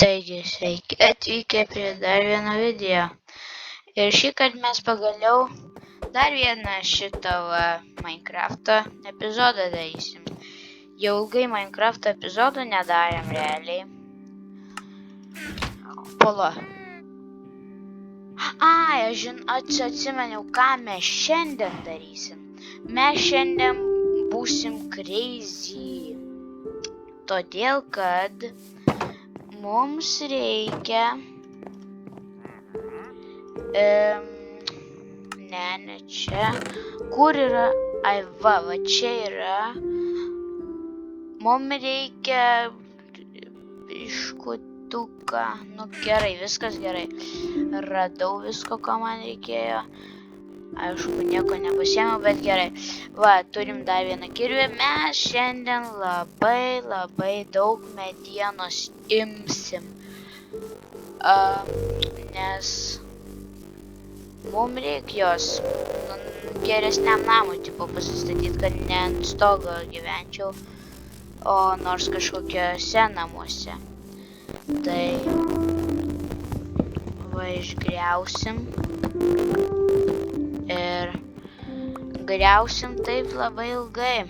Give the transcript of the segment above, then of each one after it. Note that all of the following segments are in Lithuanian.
Taigi, sveiki atvykę prie dar vieno video. Ir šįkart mes pagaliau dar vieną šitą Minecraft'o epizodą darysim. Jau ilgai Minecraft'o epizodų nedarėm realiai. Pala. Aš atsimeniau, ką mes šiandien darysim. Mes šiandien būsim crazy. Todėl, kad mums reikia ne čia. Kur yra? Va čia yra. Mums reikia biškutuką. Nu gerai, viskas gerai. Radau visko, ko man reikėjo. Aišku, nieko nepasiėmiau, bet gerai. Va, turim dar vieną kirvį. Mes šiandien labai daug medienos imsim. Nes mums reikia jos geresniam namui tipo pasistatyti, kad ne ant stogo gyvenčiau, o nors kažkokiose namuose. Tai va išgriausim ir griausim taip labai ilgai,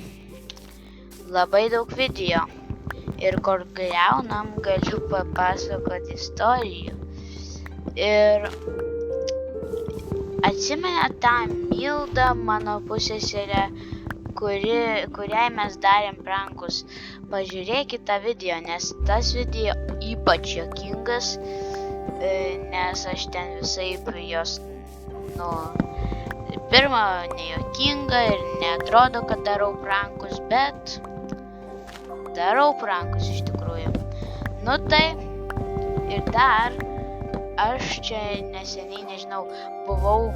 labai daug video. Ir kur griaunam, galiu papasakoti istorijų. Ir atsimena tą Mildą, mano pusseserę, kuriai mes darėm prankus. Pažiūrėkit tą video, nes tas video ypač juokingas, nes aš ten visaip jos, pirma, nejuokinga ir neatrodo, kad darau prankus, bet darau prankus iš tikrųjų. Nu tai, ir dar, aš čia neseniai, nežinau, buvau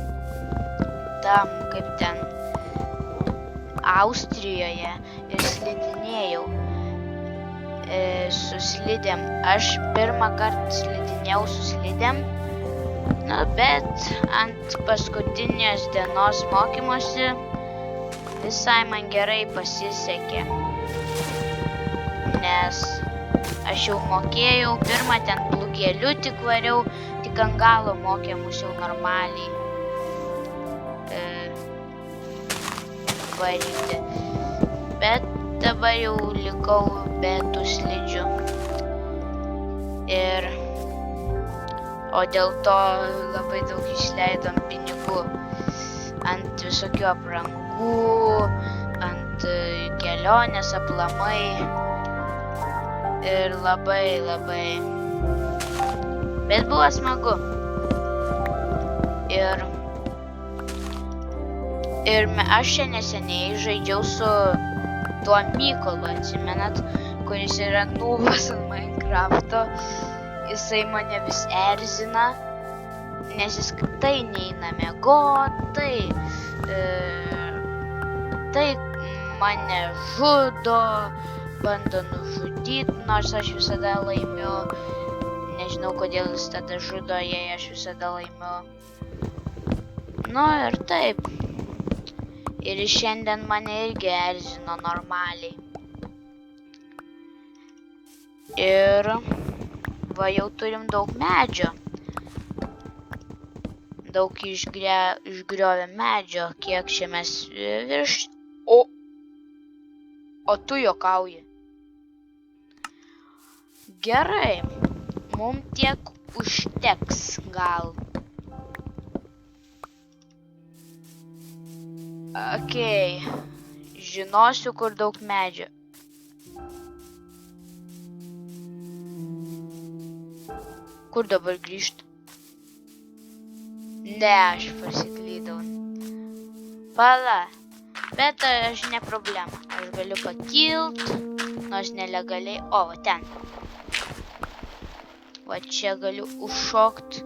tam, kaip ten, Austrijoje ir slidinėjau su slidėm. Aš pirmą kartą slidinėjau su slidėm, bet ant paskutinės dienos mokymosi visai man gerai pasisekė. Nes aš jau mokėjau, pirmą ten plūgėliu tik variau, tik ant galo mokė mus jau normaliai varyti. Bet dabar jau likau be tų slidžių. O dėl to labai daug išleidom pinigų ant visokių aprangų, ant kelionės aplamai. Ir labai. Bet buvo smagu. Ir aš čia neseniai žaidžiau su tuo Mykolu, atsimenat, kuris yra nubas ant Minecraft'o. Jisai mane vis erzina, nes jis tai neina miegot, tai mane žudo, bando nužudyti, nors aš visada laimiu. Nežinau, kodėl jis tada žudo, jei aš visada laimiu. Nu ir taip. Ir šiandien mane irgi erzino normaliai. Ir va jau turim daug medžio. Daug išgriovė medžio, kiek čia mes virš... O tu juokauji. Gerai, mums tiek užteks gal. Okei, žinosiu, kur daug medžio. Kur dabar grįžt? Ne, aš pasiklydau. Pala, bet aš ne problema. Aš galiu pakilt, nors nelegaliai. O, va ten. Va čia galiu užšokt.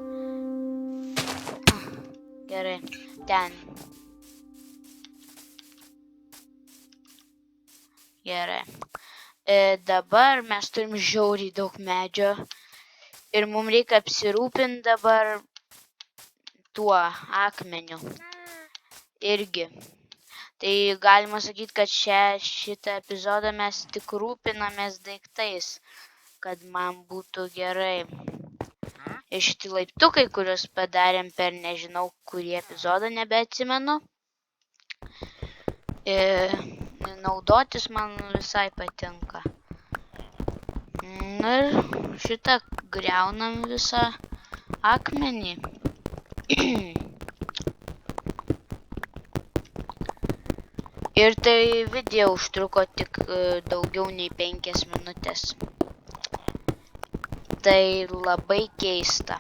Gerai, ten. Gerai. Dabar mes turim žiauriai daug medžio. Ir mums reikia apsirūpinti dabar tuo akmeniu. Irgi. Tai galima sakyti, kad šitą epizodą mes tik rūpinamės daiktais. kad man būtų gerai. Ir šitie laiptukai, kuriuos padarėm per nežinau kurį epizodą, nebeatsimenu. Ir naudotis man visai patinka. Ir šitą griaunam visą akmenį. Ir tai video užtruko tik daugiau nei 5 minutės. Tai labai keista.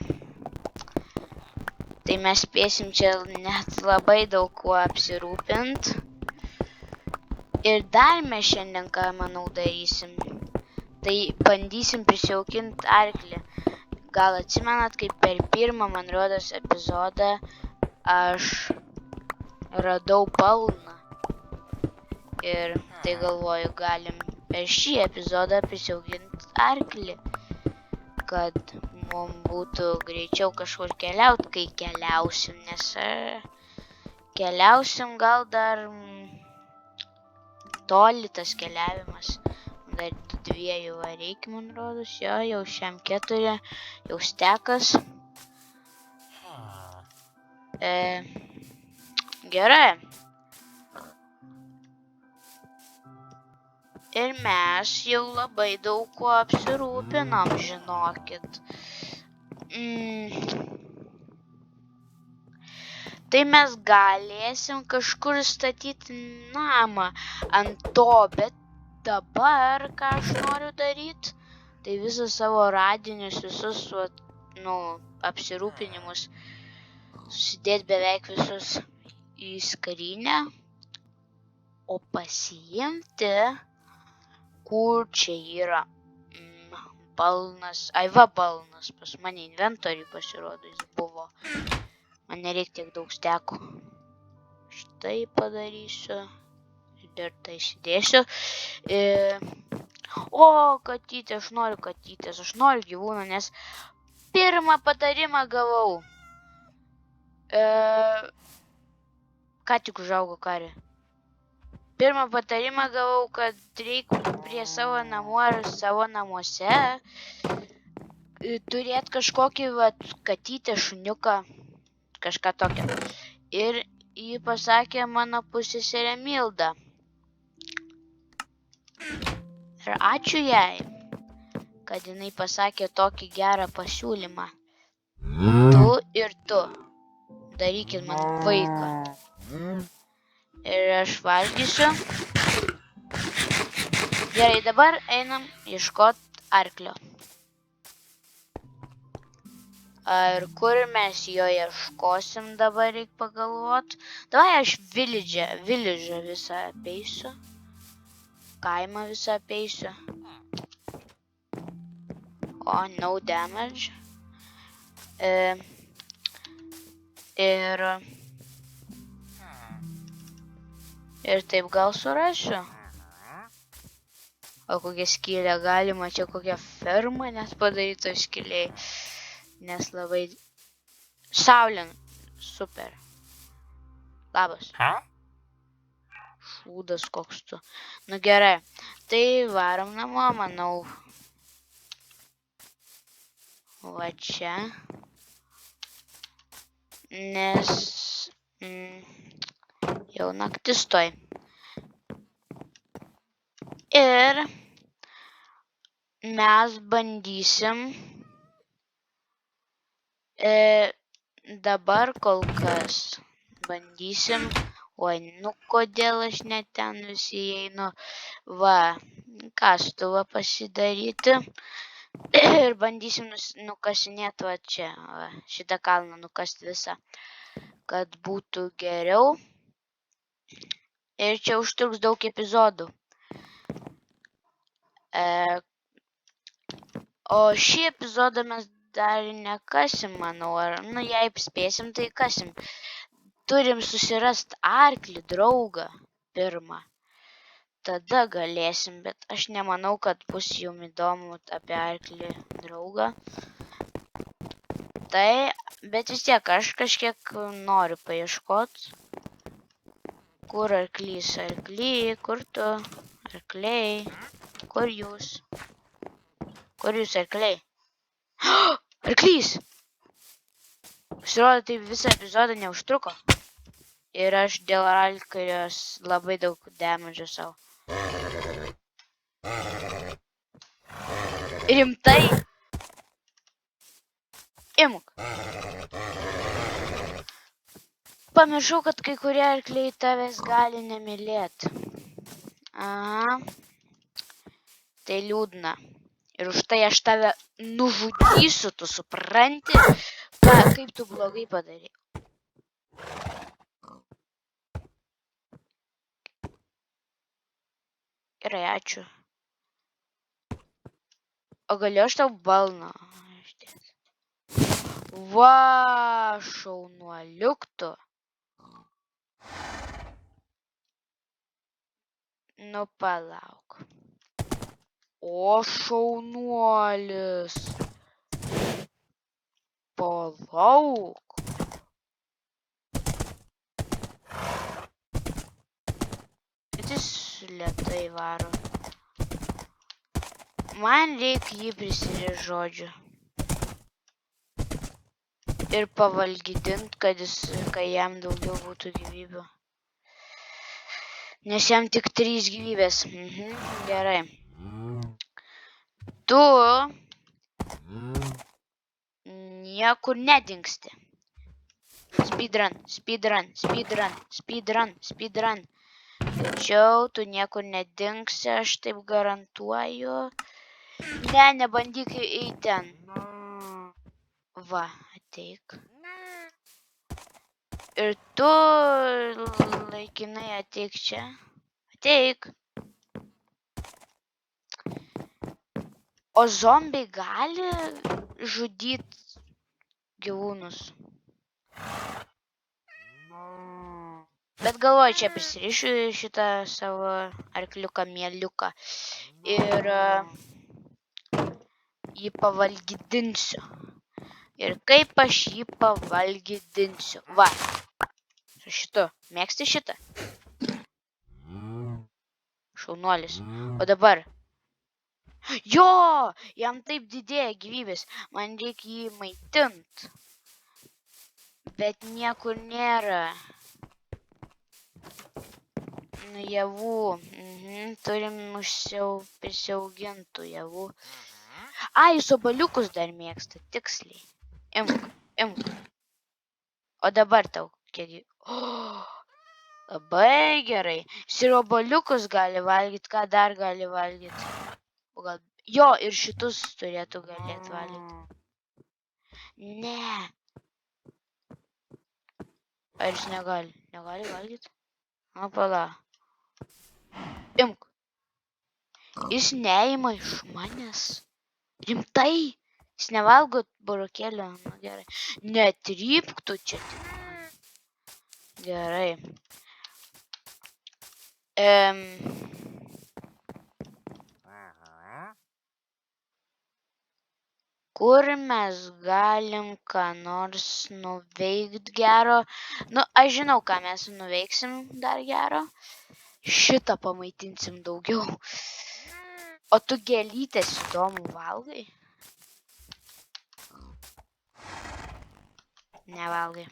Tai mes spėsim čia net labai daug kuo apsirūpint. Ir dar mes šiandien, ką manau, darysim. Tai bandysim prisijaukinti arklį. Gal atsimenat, kaip per pirmą, man rodos, epizodą aš radau balną. Ir tai galvoju, galim per šį epizodą prisijaukinti arklį, kad mums būtų greičiau kažkur keliauti, kai keliausim, nes keliausim gal dar toli tas keliavimas. Dar 2 reikia, man rodos, jau šiam 4, jau stekas. Gerai. Ir mes jau labai daug kuo apsirūpinam, žinokit. Tai mes galėsim kažkur statyti namą ant to, bet dabar, ką aš noriu daryti, tai visus savo radinius, visus apsirūpinimus susidėti beveik visus į skrynią, o pasiimti, kur čia yra balnas. Va balnas, pas mane inventoriui pasirodo jis buvo. Man nereikia tiek daug stekų. Štai padarysiu. Ir tai įsidėsiu. O, katytė, aš noriu katytės, aš noriu gyvūną, nes pirmą patarimą gavau. Ką tik užaugo karė. Pirmą patarimą gavau, kad reikia prie savo namų ar savo namuose turėti kažkokį katytę, šuniuką, kažką tokio. Ir jį pasakė mano pusseserė Milda. Ir ačiū jai, kad jinai pasakė tokį gerą pasiūlymą. Tu ir tu. Darykit man vaiką. Ir aš valgysiu. Gerai, dabar einam ieškot arklio. Ir kur mes jo ieškosim, dabar reikia pagalvot. Davai aš village'ą visą apeisiu. Kaimą visą apeisiu. O, no damage. Ir taip gal surasiu. O kokią skylę galima, čia kokią fermą net padaryto skylėj. Nes labai... Saulėn, super. Labas. Šūdas koks tu. Nu gerai, tai varom namo, manau. Va čia. Nes... jau naktis toj. Ir mes bandysim dabar kol kas bandysim. Oi, nu kodėl aš net ten visi einu. Va, kastuvą pasidaryti. Ir bandysim nukasinėti va čia. Va, šitą kalną nukasti visą. Kad būtų geriau. Ir čia užtruks daug epizodų. O šį epizodą mes dar nekasim, manau. Nu, jei spėsim, tai kasim. Turim susirast arklį, draugą, pirmą. Tada galėsim, bet aš nemanau, kad bus jums įdomu apie arklį, draugą. Tai, bet vis tiek aš kažkiek noriu paieškot. Kur arklys? Arkly, kur tu? Arkliai, kur jūs? Kur jūs arkliai? Arklys! Pasirodo, tai visą epizodą neužtruko. Ir aš dėl arklės labai daug damage savo. Rimtai? Imk. Pamiršau, kad kai kurie arkliai tavęs gali nemylėti. Aha. Tai liūdna. Ir už tai aš tave nužudysiu, tu supranti, kaip tu blogai padarai. Gerai, ačiū. O galiu aš tau balną? Va, šaunuoliuk tu. Nu, palauk. O, šaunuolis. Palauk. Bet jis lėtai varo. Man reikia jį prisirišti žodžiu. Ir pavalgydint, kad jam daugiau būtų gyvybių. Nes jam tik 3 gyvybės. Gerai. Tu niekur nedingsti. Speedrun. Tačiau tu niekur nedingsi, aš taip garantuoju. Ne, nebandyk eiti ten. Va, ateik. Ir tu laikinai ateik čia. Ateik. O zombiai gali žudyti gyvūnus. Bet galvoju, čia prisirišiu šitą savo arkliuką mieliuką. Ir jį pavalgydinsiu. Ir kaip aš jį pavalgydinsiu. Va. Su šitu. Mėgsti šitą? Šaunuolis. O dabar. Jo! Jam taip didėja gyvybės. Man reikia jį maitint. Bet niekur nėra. Nu, javų. Turim prisiaugintų javų. Ai, jūs obaliukus dar mėgsta. Tiksliai. Imk. O dabar tau kiek... Labai gerai. Jis ir obaliukus gali valgyti. Ką dar gali valgyti? Jo, ir šitus turėtų galėti valgyti. Ne. Ar jis negali? Negali valgyti? O, pala. Imk. Jis neima iš manęs. Rimtai? Jis nevalgo burokėlio. Nu, gerai. Netrypk tu čia. Gerai. Kur mes galim ką nors nuveikti gero? Nu, aš žinau, ką mes nuveiksim dar gero. Šitą pamaitinsim daugiau. O tu gėlytės įdomų valgai? Nevalgai.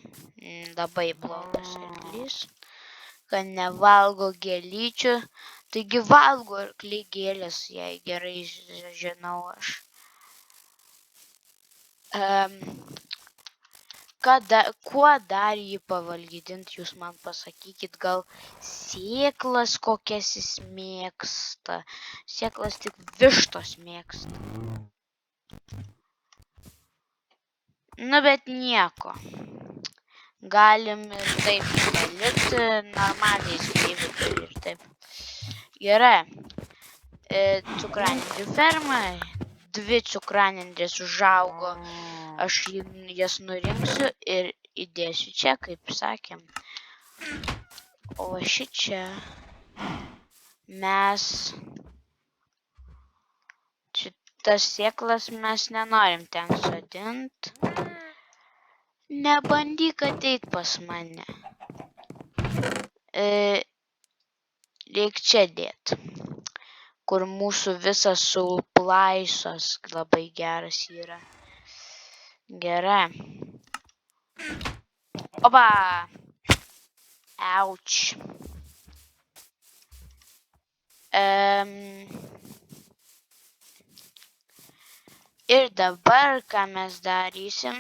Labai blogas arklys. Kad nevalgo gėlyčių. Taigi valgo arkliai gėlės, jei gerai žinau aš. Kuo dar jį pavalgydint, jūs man pasakykit, gal sėklas kokias jis mėgsta. Sėklas tik vištos mėgsta. Nu, bet nieko. Galim ir taip palikti, normaliai gyvybė ir taip. Gerai. Cukranendrių ferma. 2 cukranendrės užaugo. Aš jas nurinksiu ir įdėsiu čia, kaip sakėm. O šičia mes... Šitas sėklas mes nenorim ten sodint. Nebandyk ateit pas mane. Reik čia dėt. kur mūsų visas sulplaisas labai geras yra. Gerai. Opa! Auč. Ir dabar, ką mes darysim,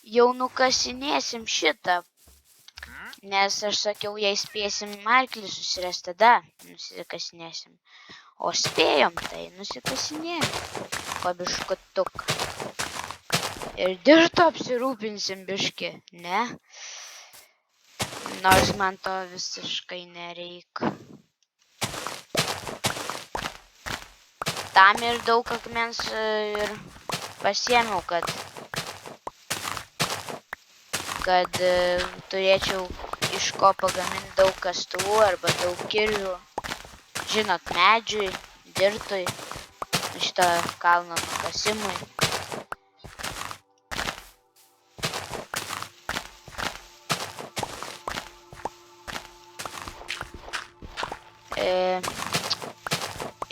jau nukasinėsim šitą. Nes aš sakiau, jei spėsim arklį susirasti, tada nusikasinėsim. O spėjom, tai nusikasinėjom. Po biškutuką. Ir dirto apsirūpinsim biški, ne? Nors man to visiškai nereik. Tam ir daug akmens ir pasiėmiau, kad turėčiau iš ko pagaminti daug kastuvų arba daug kirvių. Žinot, medžiui, dirtui, šito kalno nukasimui.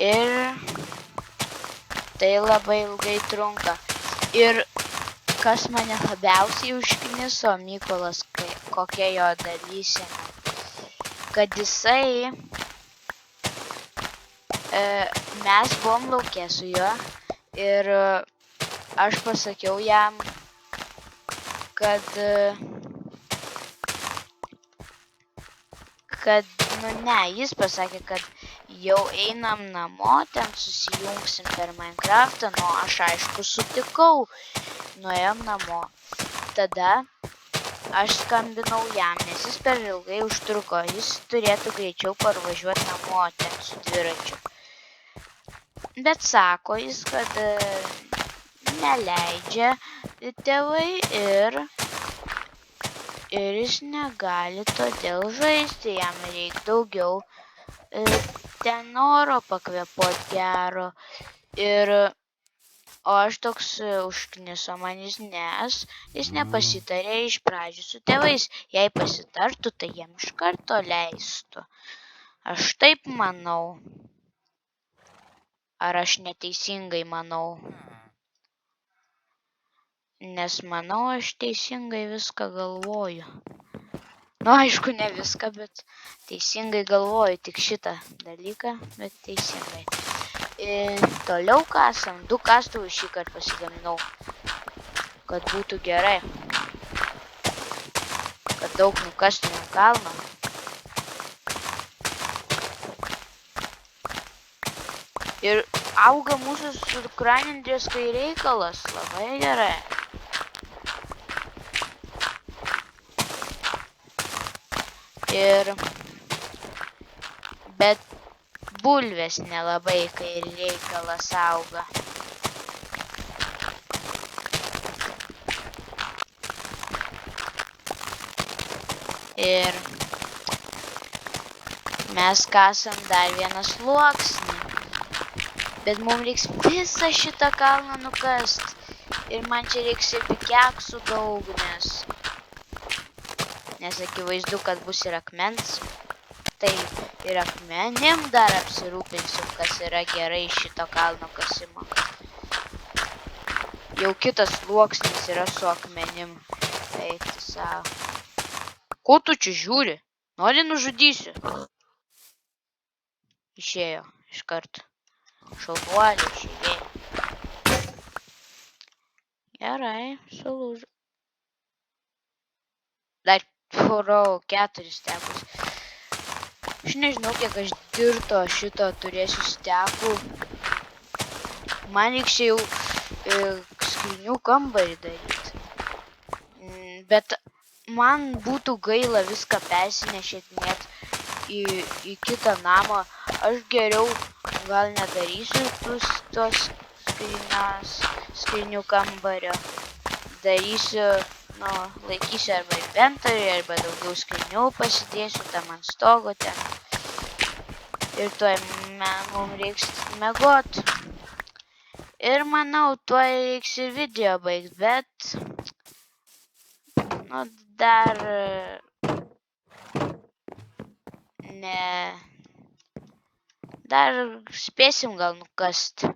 Ir tai labai ilgai trunka. Ir kas mane labiausiai užkniso, Mykolas, kokia jo dalysena, kad jisai, mes buvom lauke su juo ir aš pasakiau jam, kad jis pasakė, kad jau einam namo, ten susijungsim per Minecraftą, aš aišku sutikau, nuėjom namo. Tada aš skambinau jam, nes jis per ilgai užtruko, jis turėtų greičiau parvažiuoti namo ten su dviračiu. Bet sako jis, kad neleidžia tėvai ir jis negali todėl žaisti, jam reikia daugiau ten oro pakvėpuot gero. O aš toks užkniso man jis, nes jis nepasitarė iš pradžių su tėvais. Jei pasitartų, tai jiem iš karto leistų. Aš taip manau. Ar aš neteisingai manau? Nes manau, aš teisingai viską galvoju. Aišku, ne viską, bet teisingai galvoju tik šitą dalyką, bet teisingai. Toliau kasam, 2 kastuvus šį kartą pasigaminau, kad būtų gerai, kad daug nukastumėm kalną. Ir auga mūsų cukranendrės kai reikalas, labai gerai. Bet bulvės nelabai kai reikalas auga. Ir mes kasam dar vieną sluoksnį. Bet mums reiks visą šitą kalną nukast. Ir man čia reiks ir pikeksų daug, nes akivaizdu, kad bus ir akmens. Tai ir akmenim dar apsirūpinsim, kas yra gerai šito kalno kasimo. Jau kitas sluoksnis yra su akmenim. Eiti savo. Ko tu čia žiūri? Nori nužudysiu? Išėjo iš karto. Šalbuolė išėjo. Gerai, sulūžu. Dar porau 4 stekus. Aš nežinau, kiek aš dirto šito turėsiu stekų. Man reiks jau skrynių kambarį daryti. Bet man būtų gaila viską persinešėtinėti į kitą namą. Aš geriau gal nedarysiu tos skrynių kambario. Darysiu, laikysiu arba inventorių, arba daugiau skrynių pasidėsiu tam ant stogo ten. Ir tuoj mums reiks miegot. Ir manau, tuoj reiks ir video baigt, bet dar spėsim gal nukast.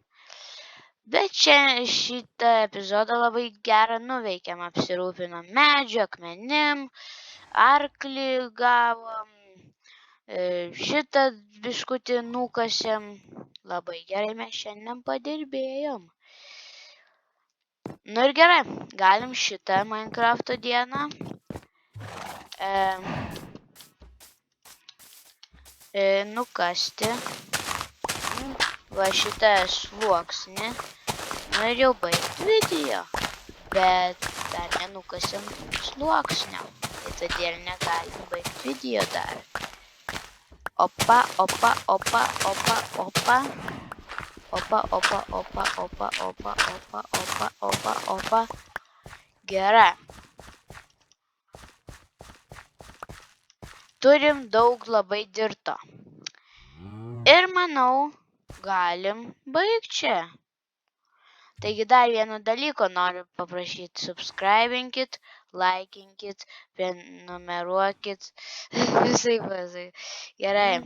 Bet čia šitą epizodą labai gerą nuveikėm, apsirūpinom medžiu, akmenim, arklį gavom, šitą biškutį nukasėm. Labai gerai mes šiandien padirbėjom. Nu ir gerai, galim šitą Minecrafto dieną nukasti. Va šitą sluoksnį. Nu ir jau baigti video. Bet dar nenukasėm sluoksnio. Tai todėl negalim baigti video dar. Opa, opa, opa, opa, opa. Opa, opa, opa, opa, opa, opa, opa, opa, opa. Gerai. Turim daug labai dirto. Ir manau, galim baigti čia. Taigi dar vieno dalyko noriu paprašyti. Subscribinkit, laikinkit, prenumeruokit. Visai pasai. Gerai.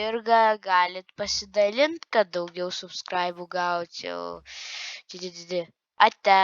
Ir galit pasidalinti, kad daugiau subscribų gaučiau. Ate.